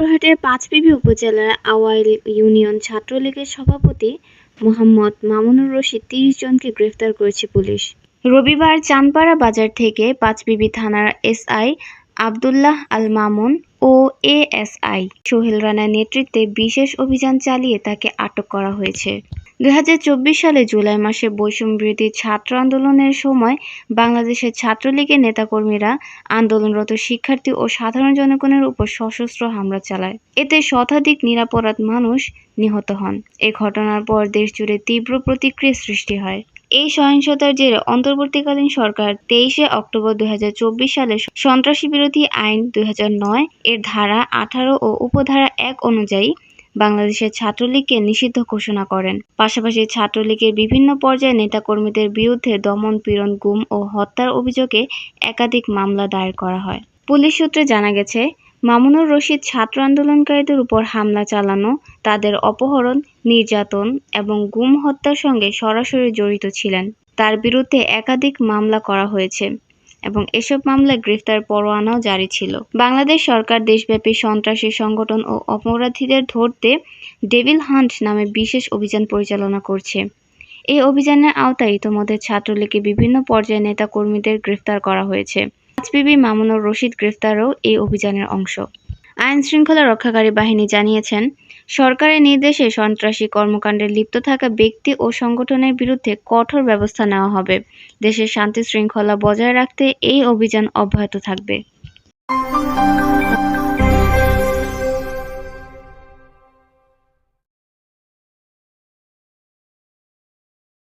জয়পুরহাটের পাঁচবিবি উপজেলার awhile union ছাত্রলীগের সভাপতি মোহাম্মদ মামুনুর রশিদ ৩০ জনকে গ্রেফতার করেছে পুলিশ। রবিবার চাঁদপাড়া বাজার থেকে পাঁচবিবি থানার এসআই আবদুল্লাহ আল মামুন ও এএসআই সোহেল রানার নেতৃত্বে বিশেষ অভিযান চালিয়ে তাকে আটক করা হয়েছে। ২০২৪ সালে জুলাই মাসে বৈষম্যবিরোধী ছাত্র আন্দোলনের সময় বাংলাদেশের ছাত্রলীগের নেতাকর্মীরা আন্দোলনরত শিক্ষার্থী ও সাধারণ জনগণের উপর সশস্ত্র হামলা চালায়। এতে শতাধিক নিরপরাধ মানুষ নিহত হন। এ ঘটনার পর দেশজুড়ে তীব্র প্রতিক্রিয়া সৃষ্টি হয়। এই সহিংসতার জেরে অন্তর্বর্তীকালীন সরকার ২৩শে অক্টোবর ২০২৪ সালে সন্ত্রাসী বিরোধী আইন ২০০৯ এর ধারা ১৮ ও উপধারা ১ অনুযায়ী বাংলাদেশের ছাত্রলীগকে নিষিদ্ধ ঘোষণা করেন। পাশাপাশি ছাত্রলীগের বিভিন্ন পর্যায়ে নেতাকর্মীদের বিরুদ্ধে দমন পীড়ন, গুম ও হত্যার অভিযোগে একাধিক মামলা দায়ের করা হয়। পুলিশ সূত্রে জানা গেছে, মামুনুর রশিদ ছাত্র আন্দোলনকারীদের উপর হামলা চালানো, তাদের অপহরণ, নির্যাতন এবং গুম হত্যার সঙ্গে সরাসরি জড়িত ছিলেন। তার বিরুদ্ধে একাধিক মামলা করা হয়েছে এবং এসব মামলায় গ্রেফতার পরোয়ানাও জারি ছিল। বাংলাদেশ সরকার দেশব্যাপী সন্ত্রাসী সংগঠন ও অপরাধীদের ধরতে ডেভিল হান্ট নামে বিশেষ অভিযান পরিচালনা করছে। এই অভিযানের আওতায় ইতোমধ্যে ছাত্রলীগের বিভিন্ন পর্যায়ে নেতাকর্মীদের গ্রেফতার করা হয়েছে। পাঁচবিবি মামুনুর রশিদ গ্রেফতারও এই অভিযানের অংশ। আইন শৃঙ্খলা রক্ষাকারী বাহিনী জানিয়েছেন, সরকারের নির্দেশে সন্ত্রাসী কর্মকাণ্ডে লিপ্ত থাকা ব্যক্তি ও সংগঠনের বিরুদ্ধে কঠোর ব্যবস্থা নেওয়া হবে। দেশের শান্তি শৃঙ্খলা বজায় রাখতে এই অভিযান অব্যাহত থাকবে।